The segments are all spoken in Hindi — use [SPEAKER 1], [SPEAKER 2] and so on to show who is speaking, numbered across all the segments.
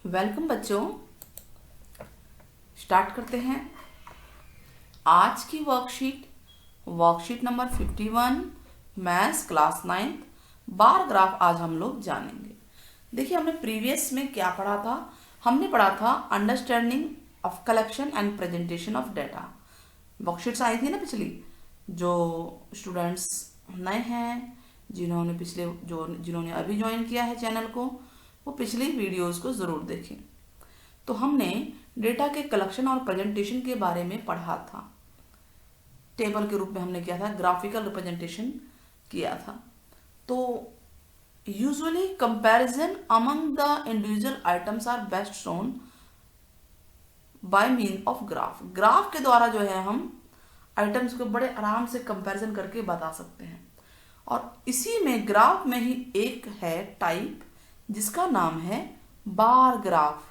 [SPEAKER 1] वेलकम बच्चों। स्टार्ट करते हैं आज की worksheet number 51 maths class 9 bar graph आज हम लोग जानेंगे। देखिए, हमने प्रीवियस में क्या पढ़ा था। हमने पढ़ा था understanding of collection and presentation of data. Worksheets आई थी ना पिछली। जो स्टूडेंट्स नए हैं, जिन्होंने अभी ज्वाइन किया है चैनल को, वो पिछली वीडियोस को ज़रूर देखें। तो हमने डेटा के कलेक्शन और प्रेजेंटेशन के बारे में पढ़ा था। टेबल के रूप में हमने किया था, ग्राफिकल रिप्रेजेंटेशन किया था। तो usually comparison among the individual items are best shown by mean of graph. Graph के द्वारा जो है हम आइटम्स को बड़े आराम से कंपैरिजन करके बता सकते हैं। और इसी में ग्राफ में ही एक है टाइप जिसका नाम है बार ग्राफ।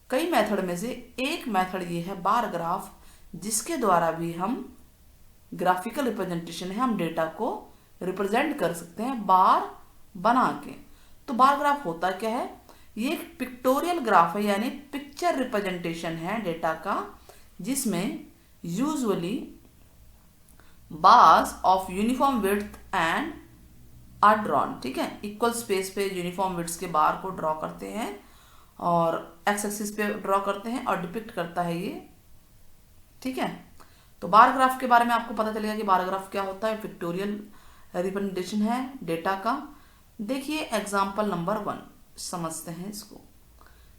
[SPEAKER 1] कई मेथड में से एक मेथड ये है बार ग्राफ, जिसके द्वारा भी हम ग्राफिकल रिप्रेजेंटेशन है, हम डेटा को रिप्रेजेंट कर सकते हैं बार बना के। तो बार ग्राफ होता क्या है? ये एक पिक्टोरियल ग्राफ है, यानी पिक्चर रिप्रेजेंटेशन है डेटा का, जिसमें usually bars of uniform width and are drawn. ठीक है, इक्वल स्पेस पे यूनिफॉर्म विड्थ के बार को ड्रॉ करते हैं और एक्स एक्सिस पे ड्रॉ करते हैं और डिपिक्ट करता है ये। ठीक है, तो बार ग्राफ के बारे में आपको पता चलेगा कि बार ग्राफ क्या होता है। पिक्टोरियल रिप्रेजेंटेशन है डेटा का। देखिए एग्जाम्पल नंबर 1 समझते हैं इसको।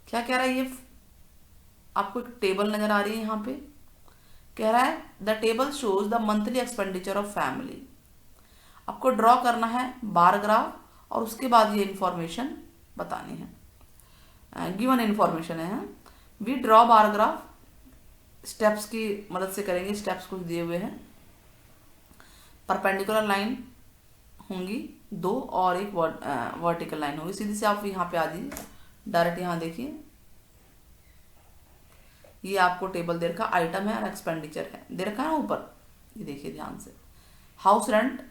[SPEAKER 1] क्या कह रहा है ये? आपको एक टेबल नजर आ रही है यहाँ पे। कह रहा है the table shows the monthly expenditure of family. आपको ड्रॉ करना है बार ग्राफ और उसके बाद ये इंफॉर्मेशन बतानी है। गिवन इंफॉर्मेशन है। We draw bar graph, steps की मदद से करेंगे। स्टेप्स कुछ दिए हुए हैं। परपेंडिकुलर लाइन होंगी 2 और एक वर्टिकल लाइन होगी। सीधी से आप यहाँ पे आ जाइए, डायरेक्ट यहाँ देखिए। ये आपको टेबल दे रखा, आइटम है और एक्सपेंडिचर है दे रखा है ना ऊपर। ये देखिए ध्यान से। हाउस रेंट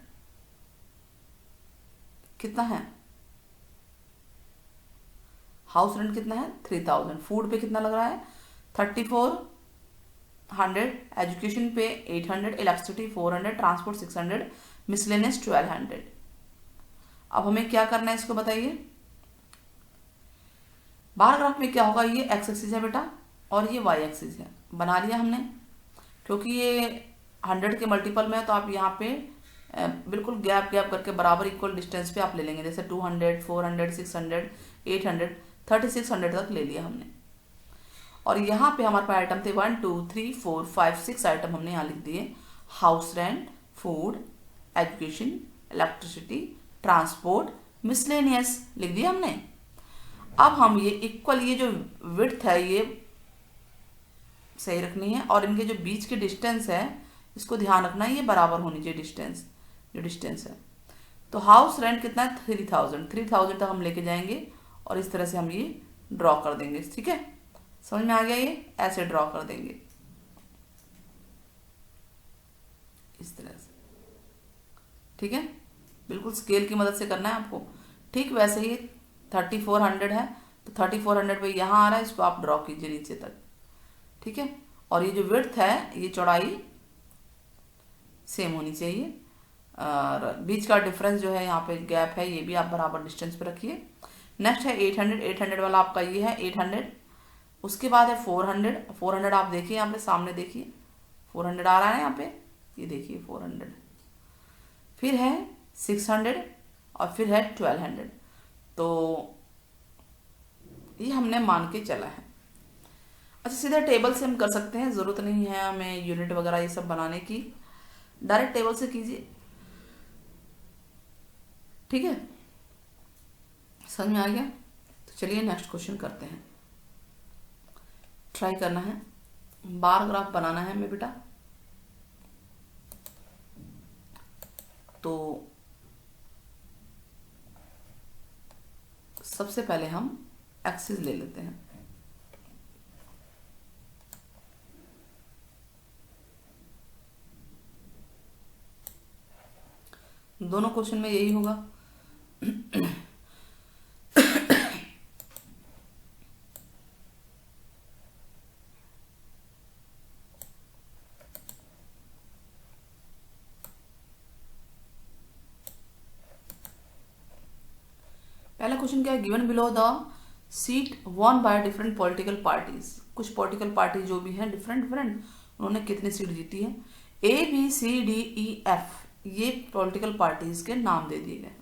[SPEAKER 1] कितना है? हाउस रेंट कितना है? 3000। फूड पे कितना लग रहा है? 3400। एजुकेशन पे 800, इलेक्ट्रिसिटी 400, ट्रांसपोर्ट 600, मिसलेनियस 1200। अब हमें क्या करना है इसको बताइए। बार ग्राफ में क्या होगा? ये एक्स एक्सिस है बेटा और ये वाई एक्सिस है। बना लिया हमने, क्योंकि ये 100 के मल्टीपल में है तो आप यहाँ पे बिल्कुल गैप करके बराबर इक्वल डिस्टेंस पे आप ले लेंगे। जैसे 200, 400, 600, 800, 3600 तक ले लिया हमने। और यहाँ पे हमारे पास आइटम थे 1 2 3 4 5 6 आइटम हमने यहाँ लिख दिए। House rent, food, education, electricity, transport, miscellaneous लिख दिया हमने। अब हम ये इक्वल, ये जो विड्थ है ये सही रखनी है और इनके जो बीच के डिस्टेंस है इसको ध्यान रखना है, ये बराबर होनी चाहिए डिस्टेंस, जो डिस्टेंस है। तो हाउस रेंट कितना है? 3000 तक हम लेके जाएंगे और इस तरह से हम ये ड्रॉ कर देंगे। ठीक है, समझ में आ गया? ये ऐसे ड्रॉ कर देंगे इस तरह से। ठीक है, बिल्कुल स्केल की मदद से करना है आपको। ठीक वैसे ही 3400 है तो 3400 पे यहाँ आ रहा है, इसको आप ड्रॉ कीजिए नीचे तक। ठीक है, और ये जो विड्थ है, ये चौड़ाई सेम होनी चाहिए और बीच का डिफरेंस जो है, यहाँ पे गैप है, ये भी आप बराबर डिस्टेंस पे रखिए। नेक्स्ट है 800 वाला आपका ये है 800। उसके बाद है 400 आप देखिए यहाँ पे सामने देखिए 400 आ रहा है यहाँ पे, ये देखिए 400। फिर है 600 और फिर है 1200। तो ये हमने मान के चला है। अच्छा, सीधे टेबल से हम कर सकते हैं, ज़रूरत नहीं है हमें यूनिट वगैरह ये सब बनाने की। डायरेक्ट टेबल से कीजिए। ठीक है, समझ में आ गया? तो चलिए नेक्स्ट क्वेश्चन करते हैं। ट्राई करना है, बार ग्राफ बनाना है हमें बेटा। तो सबसे पहले हम एक्सिस ले लेते हैं। दोनों क्वेश्चन में यही होगा। क्वेश्चन क्या है, given below the seat won by different political parties. कुछ पॉलिटिकल पार्टी जो भी हैं डिफरेंट डिफरेंट, उन्होंने कितनी सीट जीती है। ABCDEF ये पॉलिटिकल पार्टीज के नाम दे दिए गए।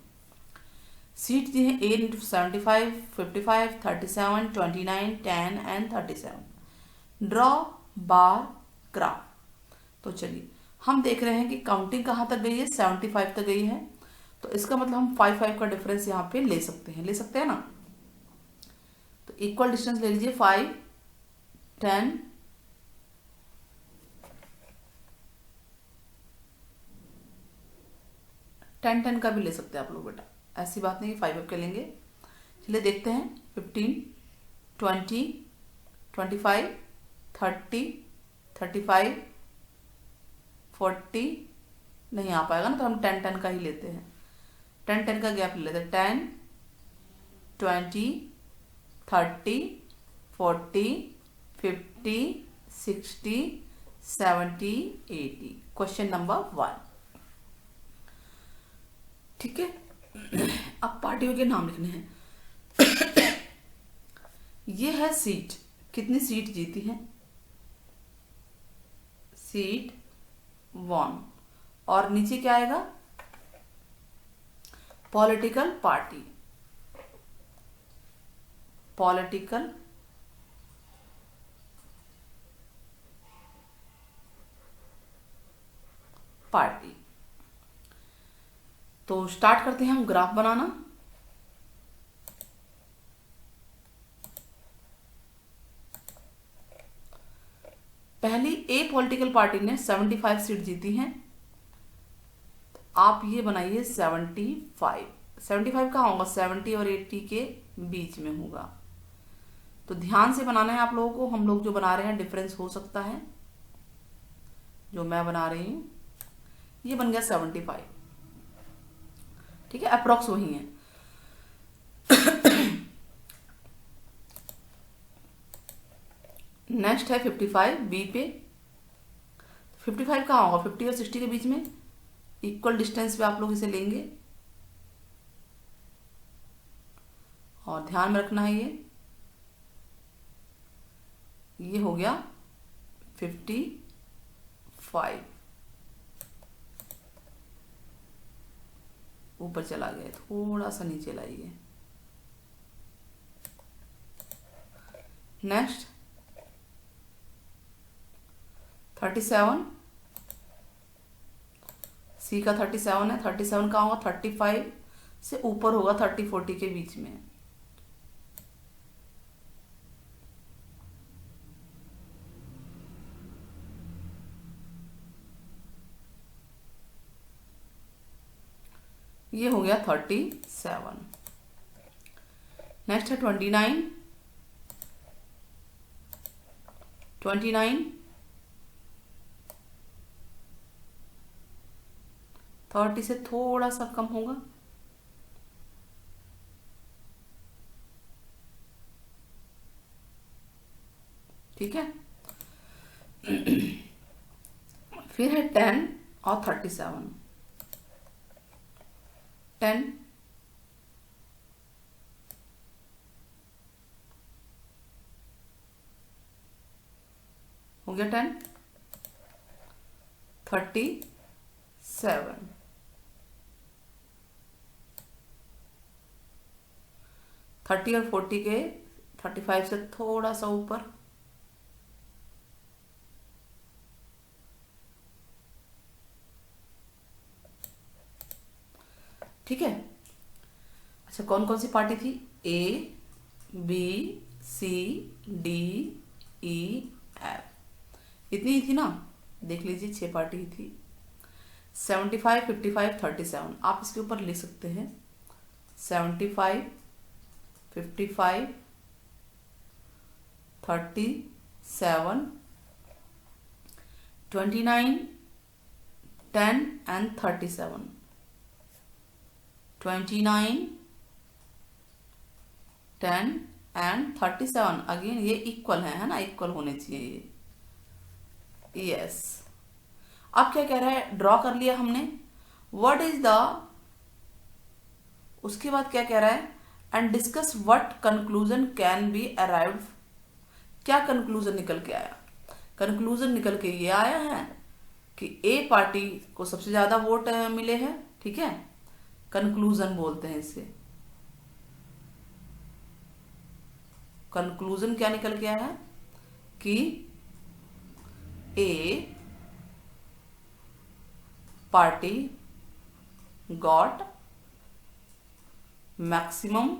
[SPEAKER 1] सीट दी है A 75, 55, 37, 29, 10 and 37। Draw bar graph. तो चलिए हम देख रहे हैं कि काउंटिंग कहाँ तक गई है, 75 तक गई है। तो इसका मतलब हम 5 का डिफरेंस यहाँ पे ले सकते हैं ना। तो इक्वल डिस्टेंस ले लीजिए, 5, 10, 10 का भी ले सकते हैं आप लोग बेटा, ऐसी बात नहीं कि 5 के लेंगे। चलिए देखते हैं, 15, 20, 25, 30, 35, 40 नहीं आ पाएगा ना, तो हम 10 का ही लेते हैं। 10 का गैप ले लेते हैं, 10, 20, 30, 40, 50, 60, 70, 80। Question number 1। ठीक है, अब पार्टियों के नाम लिखने हैं। ये है सीट, कितनी सीट जीती है, सीट 1। और नीचे क्या आएगा, पॉलिटिकल पार्टी, पॉलिटिकल पार्टी। तो स्टार्ट करते हैं हम ग्राफ बनाना। पहली ए पॉलिटिकल पार्टी ने 75 सीट जीती हैं। तो आप ये बनाइए 75। 75 कहाँ होगा, 70 और 80 के बीच में होगा। तो ध्यान से बनाना है आप लोगों को। हम लोग जो बना रहे हैं डिफरेंस हो सकता है, जो मैं बना रही हूं ये बन गया 75। ठीक है, अप्रोक्स वही है। नेक्स्ट है 55 बी पे। 55 कहाँ होगा, 50 और 60 के बीच में, इक्वल डिस्टेंस पे आप लोग इसे लेंगे। और ध्यान में रखना है ये हो गया 55, ऊपर चला गया, थोड़ा सा नीचे लाइए। नेक्स्ट 37, सी का 37 है। 37 का होगा 35 से ऊपर होगा, 30-40 के बीच में। ये हो गया 37। नेक्स्ट है 29, 30 से थोड़ा सा कम होगा। ठीक है, फिर है 10 और 37। 10, हो गया 10, 37, 30 और 40 के 35 से थोड़ा सा ऊपर। ठीक है, अच्छा कौन कौन सी पार्टी थी, A B C D E F, इतनी ही थी ना। देख लीजिए 6 पार्टी ही थी। 75, 55, 37 आप इसके ऊपर लिख सकते हैं। 75, 55, 37, 29, 10 एंड 37। 29, 10 एंड 37 अगेन ये इक्वल है ना, इक्वल होने चाहिए ये। यस, अब क्या कह रहा है, ड्रॉ कर लिया हमने। व्हाट इज द, उसके बाद क्या कह रहा है, and discuss what conclusion can be arrived. क्या कंक्लूजन निकल के आया? कंक्लूजन निकल के ये आया है कि ए पार्टी को सबसे ज्यादा वोट मिले हैं, ठीक है। कंक्लूजन बोलते हैं इसे। कंक्लूजन क्या निकल के आया है कि A party got maximum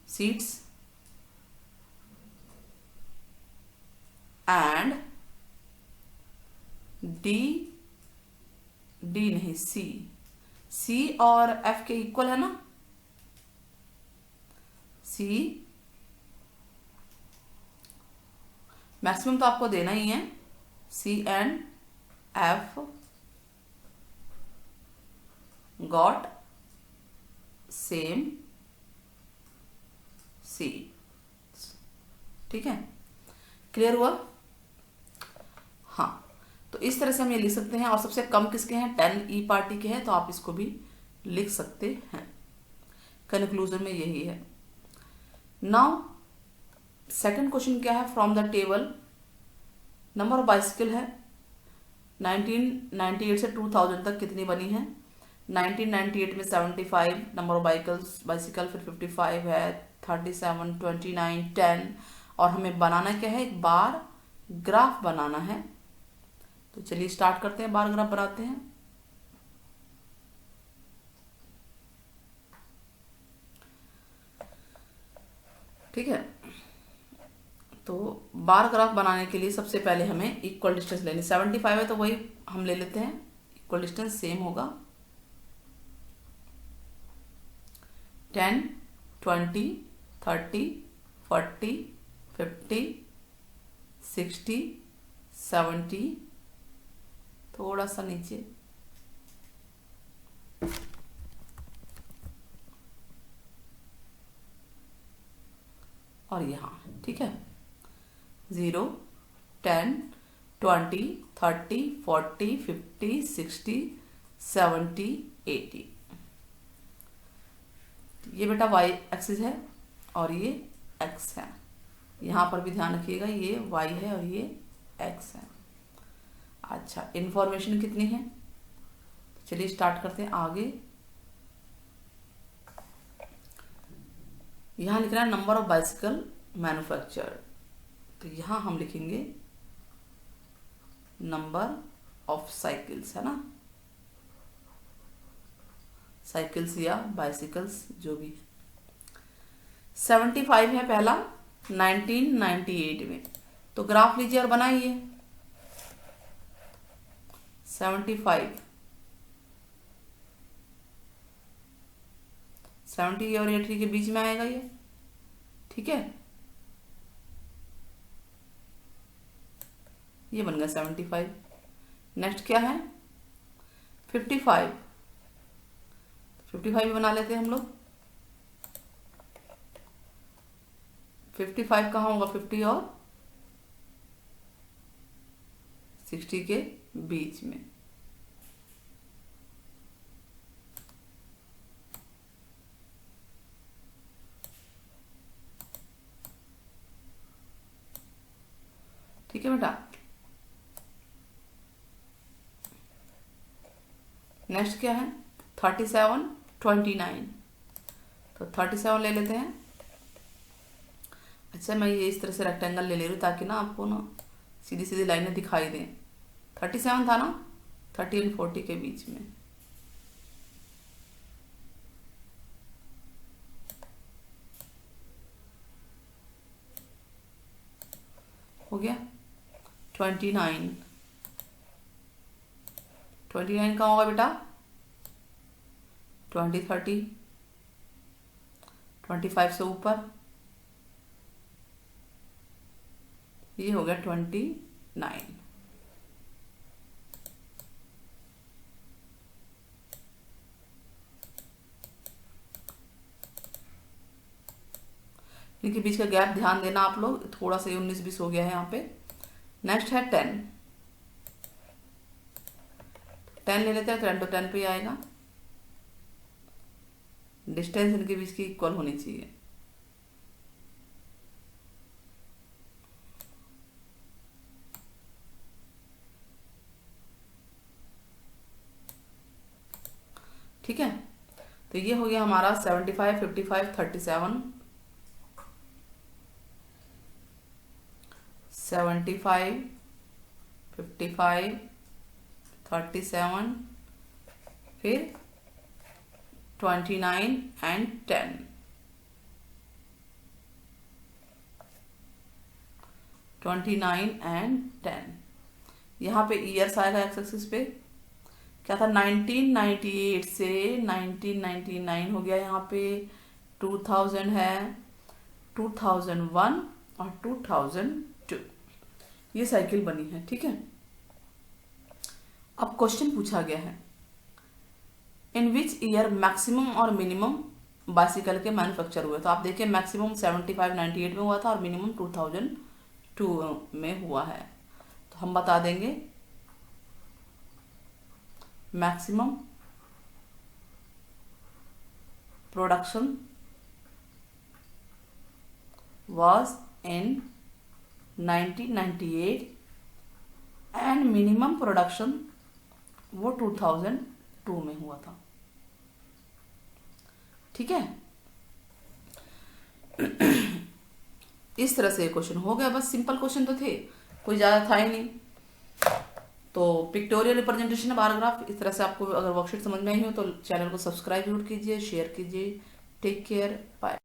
[SPEAKER 1] seats and D नहीं, सी और एफ के इक्वल है ना। सी मैक्सिमम तो आपको देना ही है। सी एंड एफ गॉट सेम सी, ठीक है। क्लियर हुआ? हाँ, तो इस तरह से हम ये लिख सकते हैं। और सबसे कम किसके हैं? 10 ई पार्टी के हैं, तो आप इसको भी लिख सकते हैं। कंक्लूजन में यही है। नाउ सेकंड क्वेश्चन क्या है? From the table number of bicycle है 1998 से 2000 तक कितनी बनी है? 1998 में 75 नंबर ऑफ बाइसिकल, फिर 55 है, 37, 29, 10, और हमें बनाना क्या है? एक बार ग्राफ बनाना है। तो चलिए स्टार्ट करते हैं, बार ग्राफ बनाते हैं। ठीक है, तो बार ग्राफ बनाने के लिए सबसे पहले हमें इक्वल डिस्टेंस लेनी। 75 है तो वही हम ले लेते हैं, इक्वल डिस्टेंस सेम होगा। 10, 20, 30, 40, 50, 60, 70, थोड़ा सा नीचे, और यहाँ, ठीक है। 0, 10, 20, 30, 40, 50, 60, 70, 80। ये बेटा y एक्सिस है और ये x है। यहाँ पर भी ध्यान रखिएगा, ये y है और ये x है। अच्छा, इंफॉर्मेशन कितनी है? चलिए स्टार्ट करते हैं आगे। यहाँ लिख रहा है नंबर ऑफ बाइसिकल मैन्युफैक्चर, तो यहाँ हम लिखेंगे नंबर ऑफ साइकिल्स, है ना, साइकिल्स या बाइसिकल्स जो भी। 75 है पहला 1998 में, तो ग्राफ लीजिए और बनाइए। 75, 70 और 80 के बीच में आएगा ये, ठीक है। ये बन गया 75। नेक्स्ट क्या है? 55, 55 भी बना लेते हैं हम लोग। 55 कहाँ होगा? 50 और 60 के बीच में। ठीक है बेटा। नेक्स्ट क्या है? 37, 29, तो 37 ले लेते हैं। अच्छा, मैं ये इस तरह से रेक्टेंगल ले ले रही हूँ ताकि ना आपको ना सीधी सीधी लाइनें दिखाई दें। 37 था ना, 30 और 40 के बीच में। हो गया। 29, 29 कहाँ होगा बेटा? 20, 30, 25 से ऊपर, ये हो गया 29। इनके बीच का गैप ध्यान देना आप लोग, थोड़ा सा 19-20 हो गया है यहाँ पे। नेक्स्ट है 10, 10 ले लेते हैं, तो 10 तो 10 पे ही आएगा। डिस्टेंस इनके बीच की इक्वल होनी चाहिए। ठीक है, तो ये हो गया हमारा 75, 55, 37, 75, 55, 37, फिर 29 एंड 10। 29 एंड 10, यहाँ पे ईयर्स आएगा एक्स एक्सिस पे। क्या था, 1998 से 1999 हो गया, यहाँ पे 2000 है, 2001 और 2002, ये साइकिल बनी है। ठीक है, अब क्वेश्चन पूछा गया है, इन विच ईयर मैक्सिमम और मिनिमम बाइसिकल के मैन्युफैक्चर हुए। तो आप देखिए मैक्सिमम 75, 98 में हुआ था और मिनिमम 2002 में हुआ है। तो हम बता देंगे maximum production was in 1998 and minimum production वो 2002 में हुआ था। ठीक है, इस तरह से क्वेश्चन हो गया। बस सिंपल क्वेश्चन तो थे, कोई ज़्यादा था ही नहीं। तो पिक्टोरियल रिप्रेजेंटेशन पैराग्राफ इस तरह से। आपको अगर वर्कशीट समझ में आई हो तो चैनल को सब्सक्राइब जरूर कीजिए, शेयर कीजिए। Take care, bye.